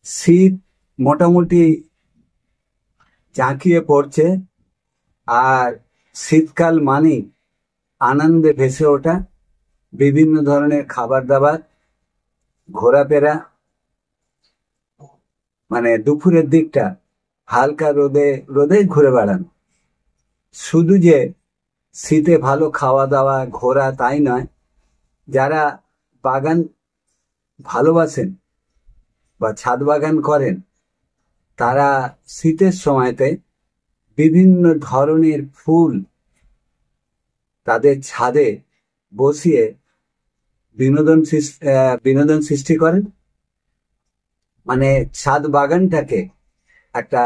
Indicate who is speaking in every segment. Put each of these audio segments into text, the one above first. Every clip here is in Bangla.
Speaker 1: শীত মোটামুটি ঝাঁকিয়ে পড়ছে, আর শীতকাল মানেই আনন্দে ভেসে ওঠা, বিভিন্ন ধরনের খাবার দাবার, ঘোরাফেরা, মানে দুপুরের দিকটা হালকা রোদে রোদে ঘুরে বেড়ানো। শুধু যে শীতে ভালো খাওয়া দাওয়া ঘোরা তাই নয়, যারা বাগান ভালোবাসেন বা ছাদ বাগান করেন, তারা শীতের সময়তে বিভিন্ন ধরনের ফুল তাদের ছাদে বসিয়ে বিনোদন সৃষ্টি করেন। মানে ছাদ বাগানটাকে একটা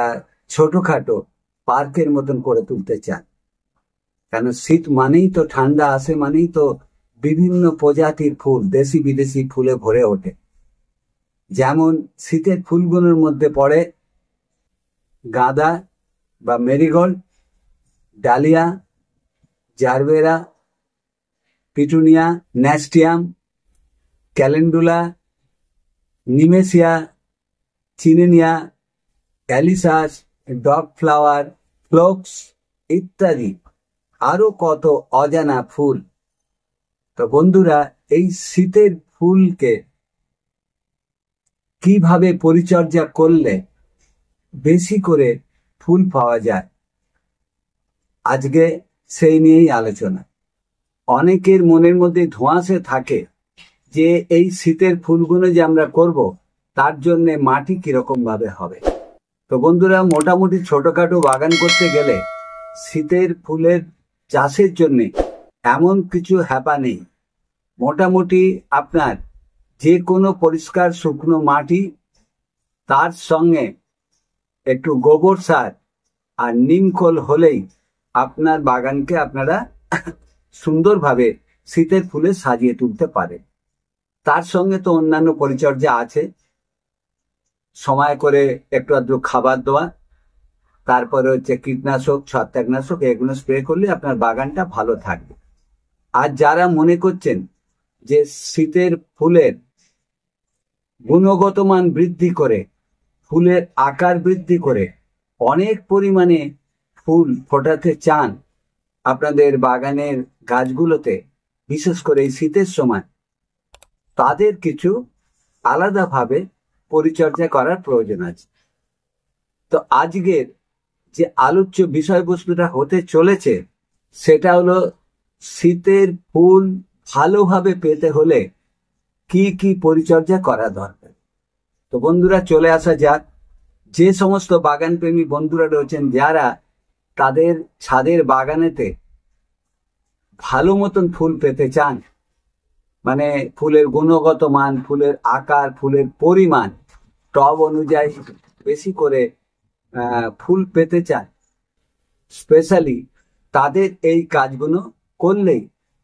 Speaker 1: ছোটখাটো পার্কের মতন করে তুলতে চান। কেন শীত মানেই তো ঠান্ডা আসে, মানেই তো বিভিন্ন প্রজাতির ফুল, দেশি বিদেশি ফুলে ভরে ওঠে। যেমন শীতের ফুলগুলোর মধ্যে পড়ে গাঁদা বা marigold, dahlia, gerbera, petunia, nasturtium, calendula, nemesia, চিনেনিয়া, অ্যালিসাস, ডগ ফ্লাওয়ার, ফ্লোক্স ইত্যাদি আরো কত অজানা ফুল। তো বন্ধুরা, এই শীতের ফুলকে কিভাবে পরিচর্যা করলে বেশি করে ফুল পাওয়া যায়, আজকে সেই নিয়েই আলোচনা। অনেকের মনের মধ্যে ধোঁয়াশে থাকে যে এই শীতের ফুলগুলো যে আমরা করব, তার জন্য মাটি কিরকম ভাবে হবে। তো বন্ধুরা, মোটামুটি ছোটখাটো বাগান করতে গেলে শীতের ফুলের চাষের জন্য এমন কিছু হ্যাপা নেই। মোটামুটি আপনার যে কোনো পরিষ্কার শুকনো মাটি, তার সঙ্গে একটু গোবর সার আর নিমখোল হলেই আপনার বাগানকে আপনারা সুন্দরভাবে শীতের ফুলে সাজিয়ে তুলতে পারেন। তার সঙ্গে তো অন্যান্য পরিচর্যা আছে, সময় করে একটু আধটু খাবার দেওয়া, তারপরে হচ্ছে কীটনাশক, ছত্রাকনাশক, এগুলো স্প্রে করলে আপনার বাগানটা ভালো থাকবে। আর যারা মনে করছেন যে শীতের ফুলের গুণগত মান বৃদ্ধি করে, ফুলের আকার বৃদ্ধি করে অনেক পরিমাণে ফুল ফোটাতে চান আপনাদের বাগানের গাছগুলোতে, বিশেষ করে এই শীতের সময়, তাদের কিছু আলাদাভাবে পরিচর্যা করার প্রয়োজন আছে। তো আজকের যে আলোচ্য বিষয়বস্তুটা হতে চলেছে সেটা হলো শীতের ফুল ভালোভাবে পেতে হলে কি কি পরিচর্যা করা দরকার। তো বন্ধুরা, চলে আসা যাক। যে সমস্ত বাগান প্রেমী বন্ধুরা রয়েছেন, যারা তাদের ছাদের বাগানেতে ভালো মতন ফুল পেতে চান, মানে ফুলের গুণগত মান, ফুলের আকার, ফুলের পরিমাণ, টব অনুযায়ী বেশি করে ফুল পেতে চান, স্পেশালি তাদের এই কাজগুলো করলেই,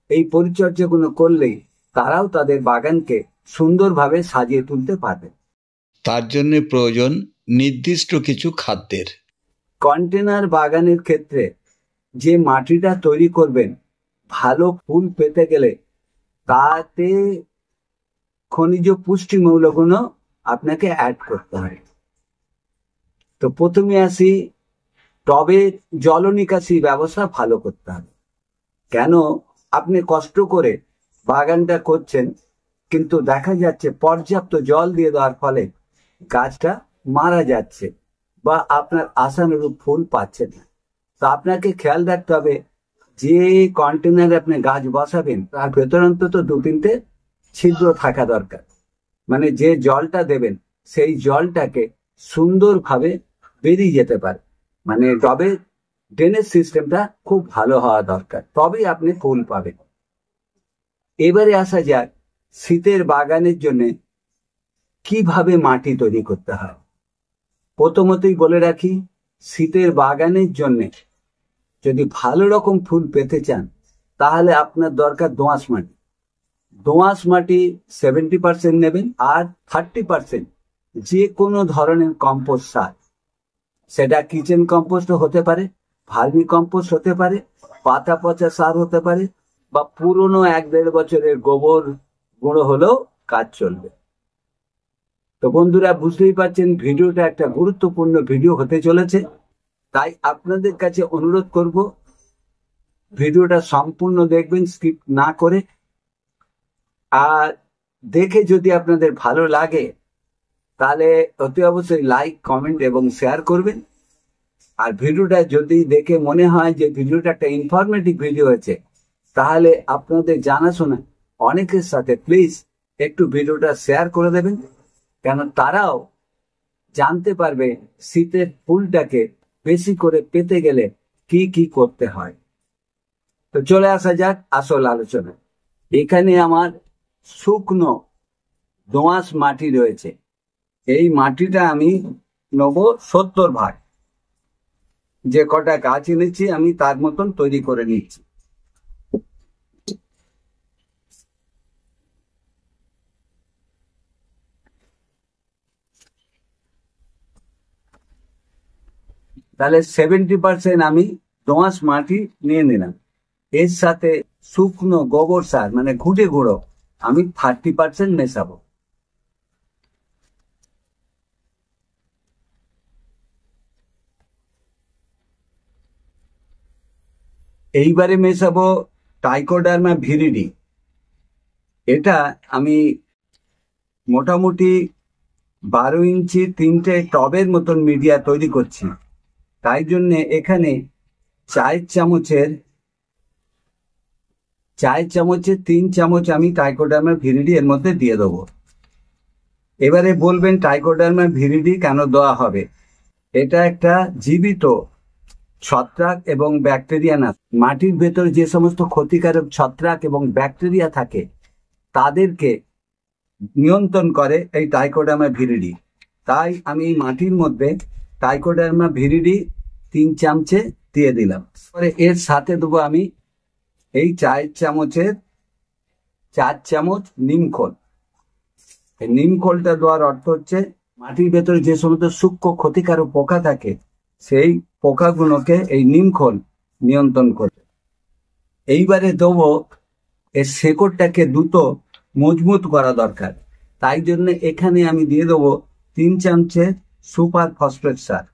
Speaker 1: এই পরিচর্যাগুলো করলেই তারাও তাদের বাগানকে সুন্দরভাবে সাজিয়ে তুলতে পারবে।
Speaker 2: তার জন্য প্রয়োজন নির্দিষ্ট কিছু খাদ্যের।
Speaker 1: কন্টেনার বাগানের ক্ষেত্রে যে মাটিটা তৈরি করবেন, ভালো ফুল পেতে গেলে তাতে খনিজ পুষ্টি মৌলগুলো আপনাকে অ্যাড করতে হয়। তো প্রথমে আসি, টবের জল নিকাশি ব্যবস্থা ভালো করতে হবে। কেন, আপনি কষ্ট করে বাগানটা করছেন, কিন্তু দেখা যাচ্ছে পর্যাপ্ত জল দিয়ে দেওয়ার ফলে গাছটা মারা যাচ্ছে বা আপনার আশানুরূপ ফুল পাচ্ছেন না। তো আপনাকে খেয়াল রাখতে হবে, যে কন্টেনারে আপনি গাছ বসাবেন তার ভেতরে অন্তত 2-3টে ছিদ্র থাকা দরকার। মানে যে জলটা দেবেন সেই জলটাকে সুন্দরভাবে বেরিয়ে যেতে পারে, মানে টবে ড্রেনেজ সিস্টেমটা খুব ভালো হওয়া দরকার, তবেই আপনি ফুল পাবেন। এবারে আসা যাক শীতের বাগানের জন্য কিভাবে মাটি তৈরি করতে হয়। প্রথমতই বলে রাখি, শীতের বাগানের জন্য যদি ভালো রকম ফুল পেতে চান, তাহলে আপনার দরকার দোআঁশ মাটি। দোআঁশ মাটি 70% নেবেন, আর 30% যে কোনো ধরনের কম্পোস্ট সার, সেটা কিচেন কম্পোস্ট হতে পারে, ভার্মি কম্পোস্ট হতে পারে, পাতা পচা সার হতে পারে, বা পুরনো 1-1.5 বছরের গোবর গুঁড়ো হলেও কাজ চলবে। তো বন্ধুরা, বুঝতেই পারছেন ভিডিওটা একটা গুরুত্বপূর্ণ ভিডিও হতে চলেছে। তাই আপনাদের কাছে অনুরোধ করব, ভিডিওটা সম্পূর্ণ দেখবেন, স্কিপ না করে। আর দেখে যদি আপনাদের ভালো লাগে তাহলে অতি অবশ্যই লাইক, কমেন্ট এবং শেয়ার করবেন। আর ভিডিওটা যদি দেখে মনে হয় যে ভিডিওটা একটা ইনফরমেটিভ ভিডিও হয়েছে, তাহলে আপনাদের জানাশোনা অনেকের সাথে প্লিজ একটু ভিডিওটা শেয়ার করে দেবেন, কেন তারাও জানতে পারবে শীতের ফুলটাকে বেশি করে পেতে গেলে কি কি করতে হয়। তো চলে আসা যাক আসল আলোচনা। এখানে আমার শুকনো দোআঁশ মাটি রয়েছে। এই মাটিটা আমি নেব 70 ভাগ। যে কটা গাছ এনেছি আমি তার মতন তৈরি করে নিচ্ছি। তাহলে 70% আমি দোআঁশ মাটি নিয়ে নিলাম। এর সাথে শুকনো গোবর সার মানে ঘুটে গুঁড়ো আমি 30% মেশাবো। এইবারে মেশাবো ট্রাইকোডার্মা ভিরিডি। এটা আমি মোটামুটি 12 ইঞ্চি 3টে টবের মতন মিডিয়া তৈরি করছি। তাই জন্যে এখানে চায়ের চামচের 3 চামচ আমি ট্রাইকোডার্মা ভিরিডি এর মধ্যে দিয়ে দেবো। এবারে বলবেন ট্রাইকোডার্মা ভিরিডি কেন দেওয়া হবে? এটা একটা জীবিত ছত্রাক এবং ব্যাকটেরিয়া না। মাটির ভেতর যে সমস্ত ক্ষতিকারক ছত্রাক এবং ব্যাকটেরিয়া থাকে তাদেরকে নিয়ন্ত্রণ করে এই ট্রাইকোডার্মা ভিরিডি। তাই আমি এই মাটির মধ্যে ট্রাইকোডার্মা ভিরিডি 3 চামচে দিয়ে দিলাম। পরে এর সাথে দেবো আমি এই চায়ের চামচের 4 চামচ নিমখোল। এই নিমখোলটা দেওয়ার অর্থ হচ্ছে মাটির ভেতরে যে সমস্ত সূক্ষ্ম ক্ষতিকারক পোকা থাকে সেই পোকাগুলোকে এই নিমখোল নিয়ন্ত্রণ করে। এইবারে দেবো এর শেকড়টাকে দ্রুত মজবুত করা দরকার। তাই জন্য এখানে আমি দিয়ে দেবো 3 চামচে সুপার ফসফেট সার।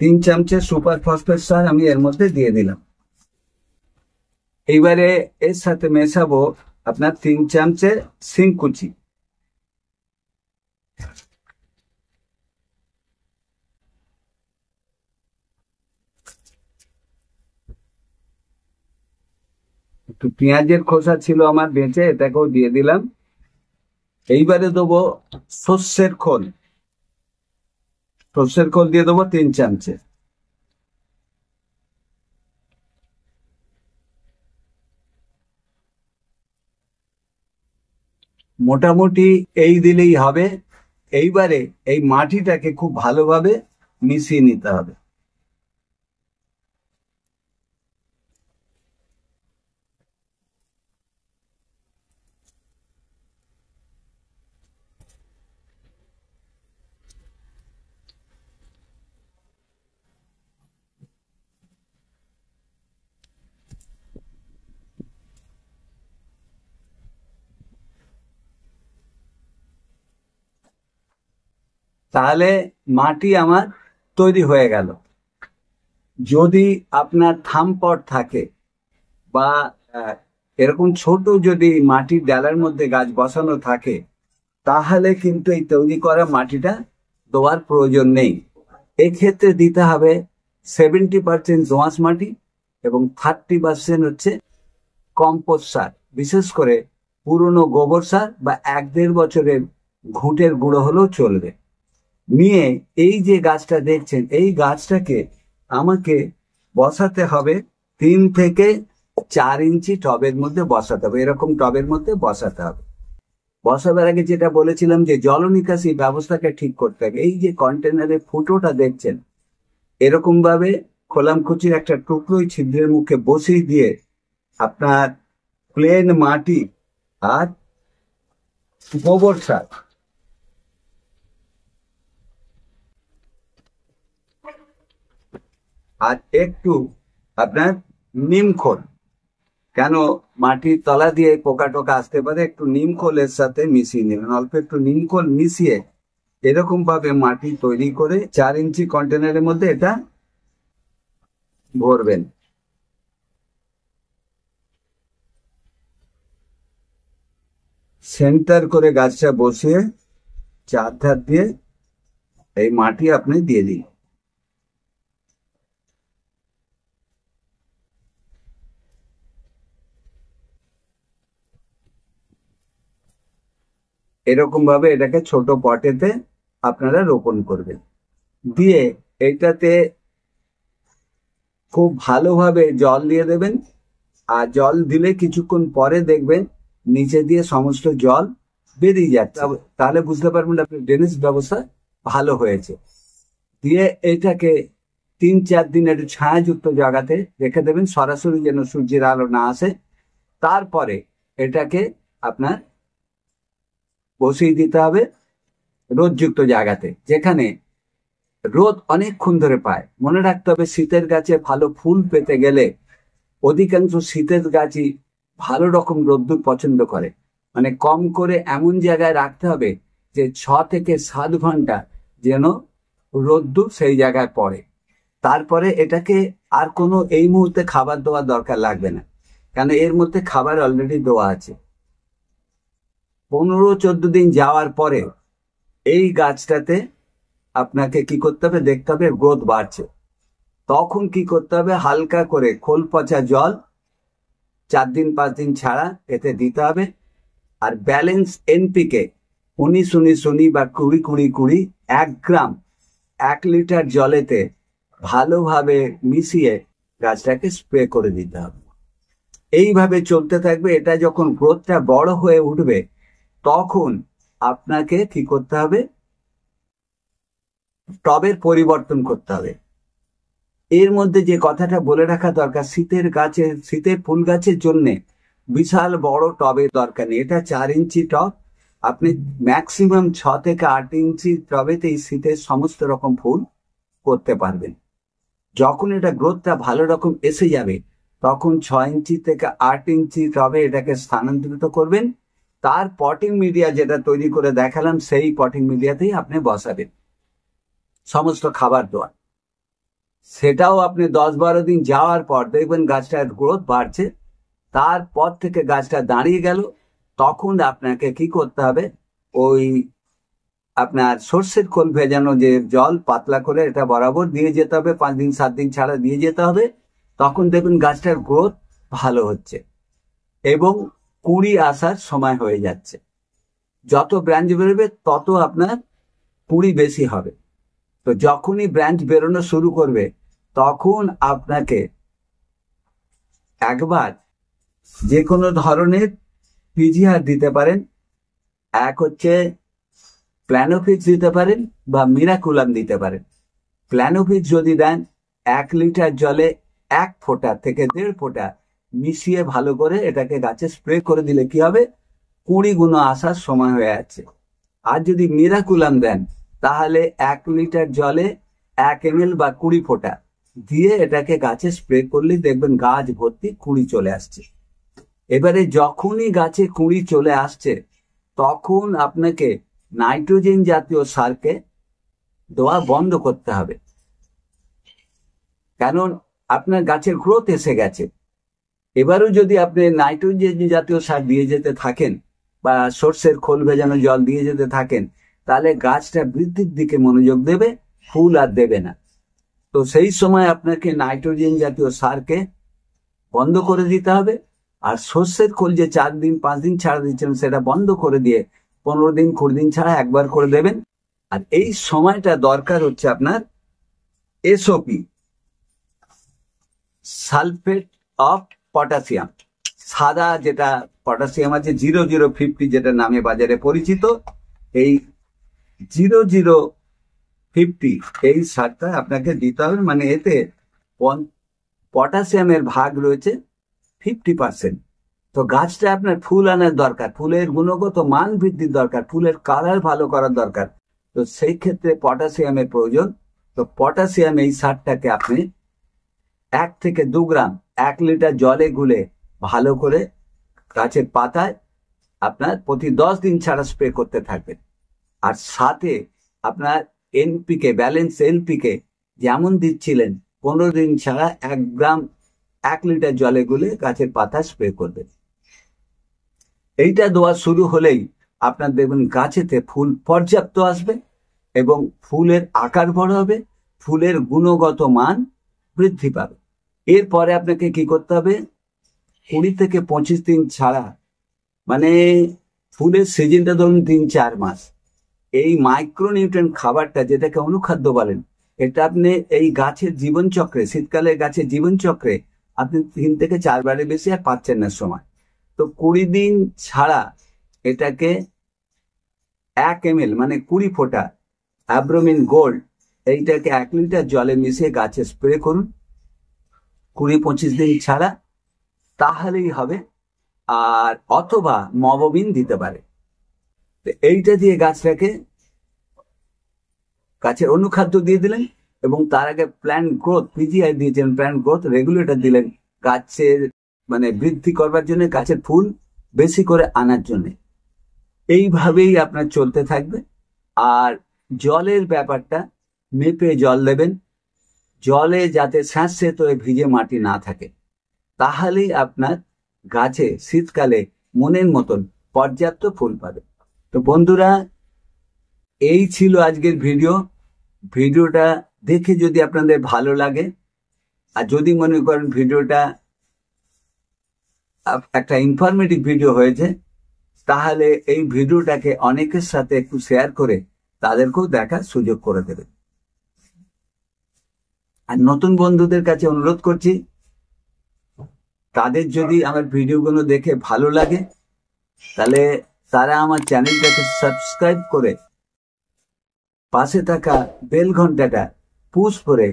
Speaker 1: তিন চামচে সুপার ফসফেট সার আমি এর মধ্যে দিয়ে দিলাম। এইবারে এর সাথে মেশাবো আপনার 3 চামচে শিংকুচি। একটু পেঁয়াজের খোসা ছিল আমার বেঁচে, এটাকেও দিয়ে দিলাম। এইবারে দেবো সর্ষের খোল। সর্ষের খোল দিয়ে দেবো 3 চামচে। মোটামুটি এই দিলেই হবে। এইবারে এই মাটিটাকে খুব ভালোভাবে মিশিয়ে নিতে হবে। তাহলে মাটি আমার তৈরি হয়ে গেল। যদি আপনার থামপট থাকে বা এরকম ছোট যদি মাটির ডালার মধ্যে গাছ বসানো থাকে, তাহলে কিন্তু এই তৈরি করা মাটিটা দেওয়ার প্রয়োজন নেই। এক্ষেত্রে দিতে হবে 70% দোআঁশ মাটি এবং 30% হচ্ছে কম্পোস্ট সার। বিশেষ করে পুরনো গোবর সার বা 1-1.5 বছরের ঘুঁটের গুঁড়ো হলেও চলবে। নিয়ে এই যে গাছটা দেখছেন, এই গাছটাকে আমাকে বসাতে হবে 3 থেকে 4 ইঞ্চি টবের মধ্যে বসাতে হবে। এরকম টবের মধ্যে বসাতে হবে। বসাবার আগে যেটা বলেছিলাম যে জল নিকাশি ব্যবস্থাকে ঠিক করতে হবে। এই যে কন্টেনারের ফুটোটা দেখছেন, এরকম ভাবে খোলামখুচির একটা টুকরোই ছিদ্রের মুখে বসিয়ে দিয়ে আপনার প্লেন মাটি আর গোবর সার আর একটু আপনার নিমখোল, কেন মাটির তলা দিয়ে পোকা টোকা আসতে পারে, একটু নিম খোলের সাথে মিশিয়ে নেবেন। অল্প একটু নিম খোল মিশিয়ে এরকম ভাবে মাটি তৈরি করে 4 ইঞ্চি কন্টেনারের মধ্যে এটা ভরবেন। সেন্টার করে গাছটা বসিয়ে চারধার দিয়ে এই মাটি আপনি দিয়ে দিন। এরকম ভাবে এটাকে ছোট পটেতে আপনারা রোপণ করবেন। দিয়ে এটাতে খুব ভালোভাবে জল দিয়ে দেবেন। আর জল দিলে কিছুক্ষণ পরে দেখবেন নিচে দিয়ে সমস্ত জল বেরিয়ে যাচ্ছে, তাহলে বুঝতে পারবেন আপনার ড্রেনেজ ব্যবস্থা ভালো হয়েছে। দিয়ে এটাকে 3-4 দিন একটু ছায়াযুক্ত জায়গাতে রেখে দেবেন, সরাসরি যেন সূর্যের আলো না আসে। তারপরে এটাকে আপনার বসিয়ে দিতে হবে রোদযুক্ত জায়গাতে, যেখানে রোদ অনেকক্ষণ ধরে পায়। মনে রাখতে হবে শীতের গাছে ভালো ফুল পেতে গেলে অধিকাংশ শীতের গাছই ভালো রকম রোদ্দুর পছন্দ করে। মানে কম করে এমন জায়গায় রাখতে হবে যে 6 থেকে 7 ঘন্টা যেন রোদ্দুর সেই জায়গায় পড়ে। তারপরে এটাকে আর কোনো এই মুহূর্তে খাবার দেওয়ার দরকার লাগবে না, কারণ এর মধ্যে খাবার অলরেডি দেওয়া আছে। 15-14 দিন যাওয়ার পরে এই গাছটাতে আপনাকে কি করতে হবে, দেখতে হবে গ্রোথ বাড়ছে। তখন কি করতে হবে, হালকা করে খোল পচা জল 4 দিন 5 দিন ছাড়া এতে দিতে হবে। আর ব্যালেন্স এনপিকে 19-19-19 বা 20-20-20 1 গ্রাম 1 লিটার জলেতে ভালোভাবে মিশিয়ে গাছটাকে স্প্রে করে দিতে হবে। এইভাবে চলতে থাকবে। এটা যখন গ্রোথটা বড় হয়ে উঠবে তখন আপনাকে কি করতে হবে, টবের পরিবর্তন করতে হবে। এর মধ্যে যে কথাটা বলে রাখা দরকার, শীতের ফুল গাছের জন্য বিশাল বড় টবের দরকার নেই। এটা 4 ইঞ্চি টব, আপনি ম্যাক্সিমাম 6 থেকে 8 ইঞ্চি টবেতে এই শীতের সমস্ত রকম ফুল করতে পারবেন। যখন এটা গ্রোথটা ভালো রকম এসে যাবে তখন 6 ইঞ্চি থেকে 8 ইঞ্চি টবে এটাকে স্থানান্তরিত করবেন। তার পটিং মিডিয়া যেটা তৈরি করে দেখালাম সেই পটিং মিডিয়াতেই আপনি বসাবেন সমস্ত খাবার দেওয়া। সেটাও আপনি 10-12 দিন যাওয়ার পর দেখবেন গাছটার গ্রোথ বাড়ছে। তারপর থেকে গাছটা দাঁড়িয়ে গেল, তখন আপনাকে কি করতে হবে, ওই আপনার সর্ষের খোল ভেজানো যে জল পাতলা করে এটা বরাবর দিয়ে যেতে হবে, 5 দিন 7 দিন ছাড়া দিয়ে যেতে হবে। তখন দেখবেন গাছটার গ্রোথ ভালো হচ্ছে এবং কুঁড়ি আসার সময় হয়ে যাচ্ছে। যত ব্রাঞ্চ বেরোবে তত আপনার কুঁড়ি বেশি হবে। তো যখনই ব্রাঞ্চ বেরোনো শুরু করবে তখন আপনাকে একবার যে কোনো ধরনের পিজিআর দিতে পারেন। এক হচ্ছে প্ল্যানোফিক্স দিতে পারেন বা মিরাকুলাম দিতে পারেন। প্ল্যানোফিক্স যদি দেন 1 লিটার জলে 1 ফোঁটা থেকে 1.5 ফোঁটা মিশিয়ে ভালো করে এটাকে গাছে স্প্রে করে দিলে কি হবে, কুঁড়িগুলো আসার সময় হয়ে যাচ্ছে। আর যদি মিরাকুলাম দেন তাহলে 1 লিটার জলে 1 ml বা 20 ফোঁটা দিয়ে এটাকে গাছে স্প্রে করলে দেখবেন গাছ ভর্তি কুঁড়ি চলে আসছে। এবারে যখনই গাছে কুঁড়ি চলে আসছে তখন আপনাকে নাইট্রোজেন জাতীয় সারকে দেওয়া বন্ধ করতে হবে, কারণ আপনার গাছের গ্রোথ এসে গেছে। এবারও যদি আপনি নাইট্রোজেন জাতীয় সার দিয়ে যেতে থাকেন বা সর্ষের খোল ভেজানো জল দিয়ে যেতে থাকেন তাহলে গাছটা বৃদ্ধির দিকে মনোযোগ দেবে, ফুল আর দেবে না। তো সেই সময় আপনাকে নাইট্রোজেন জাতীয় সারকে বন্ধ করে দিতে হবে। আর সর্ষের খোল যে 4 দিন 5 দিন ছাড়া দিচ্ছেন সেটা বন্ধ করে দিয়ে 15 দিন 20 দিন ছাড়া একবার করে দেবেন। আর এই সময়টা দরকার হচ্ছে আপনার এসওপি, সালফেট অফ পটাশিয়াম, সাদা যেটা পটাশিয়াম আছে 0050 যেটা নামে বাজারে পরিচিত, এই 0050 এই সারটা আপনাকে দিতে হবে। মানে এতে পটাশিয়ামের ভাগ রয়েছে 50%। তো গাছটা আপনার ফুল আনার দরকার, ফুলের গুণগত মান বৃদ্ধির দরকার, ফুলের কালার ভালো করার দরকার। তো সেই ক্ষেত্রে পটাশিয়ামের প্রয়োজন। তো পটাশিয়াম এই সারটাকে আপনি 1 থেকে 2 গ্রাম 1 লিটার জলে গুলে ভালো করে গাছের পাতায় আপনার প্রতি 10 দিন ছাড়া স্প্রে করতে থাকবেন। আর সাথে আপনার এনপিকে, ব্যালেন্স এনপিকে যেমন দিচ্ছিলেন 15 দিন ছাড়া 1 গ্রাম 1 লিটার জলে গুলে গাছের পাতা স্প্রে করবেন। এইটা দেওয়া শুরু হলেই আপনার দেখবেন গাছেতে ফুল পর্যাপ্ত আসবে এবং ফুলের আকার বড় হবে, ফুলের গুণগত মান বৃদ্ধি পাবে। এরপরে আপনাকে কি করতে হবে, 20 থেকে 25 দিন ছাড়া, মানে ফুলের সিজনটা ধরুন 3-4 মাস, এই মাইক্রোনিউট্রিয়েন্ট খাবারটা যেটাকে অনুখাদ্য বলেন, এটা আপনি এই গাছের জীবনচক্রে, শীতকালে গাছের জীবনচক্রে আপনি 3 থেকে 4 বারের বেশি আর পাচ্ছেন না সময়। তো 20 দিন ছাড়া এটাকে 1 ml মানে 20 ফোঁটা অ্যাব্রোমিন গোল্ড এইটাকে 1 লিটার জলে মিশিয়ে গাছে স্প্রে করুন 20-25 দিন ছাড়া, তাহলেই হবে। আর অথবা মববিন দিতে পারে। তো এইটা দিয়ে গাছটাকে, গাছের অনুখাদ্য দিয়ে দিলেন এবং তার আগে প্ল্যান্ট গ্রোথ, পিজিআই দিয়েছেন, প্ল্যান্ট গ্রোথ রেগুলেটর দিলেন গাছের মানে বৃদ্ধি করবার জন্য, গাছের ফুল বেশি করে আনার জন্য। এইভাবেই আপনার চলতে থাকবে। আর জলের ব্যাপারটা মেপে জল দেবেন, জলে যাতে স্যাঁতসেঁতে ভিজে মাটি না থাকে, তাহলেই আপনার গাছে শীতকালে মনের মতন পর্যাপ্ত ফুল পাবে। তো বন্ধুরা, এই ছিল আজকের ভিডিও। ভিডিওটা দেখে যদি আপনাদের ভালো লাগে আর যদি মনে করেন ভিডিওটা একটা ইনফরমেটিভ ভিডিও হয়েছে, তাহলে এই ভিডিওটাকে অনেকের সাথে একটু শেয়ার করে তাদেরকেও দেখার সুযোগ করে দেবেন। আর নতুন বন্ধুদের কাছে অনুরোধ করছি, তাদের যদি আমার ভিডিওগুলো দেখে ভালো লাগে তাহলে তারা আমার চ্যানেলটাকে সাবস্ক্রাইব করে পাশে থাকা বেল ঘন্টাটা পুশ করে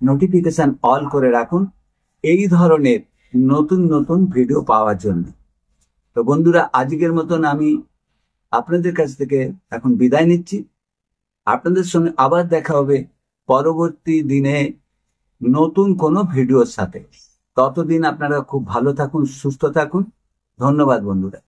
Speaker 1: নোটিফিকেশন অল করে রাখুন এই ধরনের নতুন নতুন ভিডিও পাওয়ার জন্য। তো বন্ধুরা, আজকের মতন আমি আপনাদের কাছ থেকে এখন বিদায় নিচ্ছি। আপনাদের সঙ্গে আবার দেখা হবে পরবর্তী দিনে নতুন কোনো ভিডিওর সাথে। ততদিন আপনারা খুব ভালো থাকুন, সুস্থ থাকুন। ধন্যবাদ বন্ধুরা।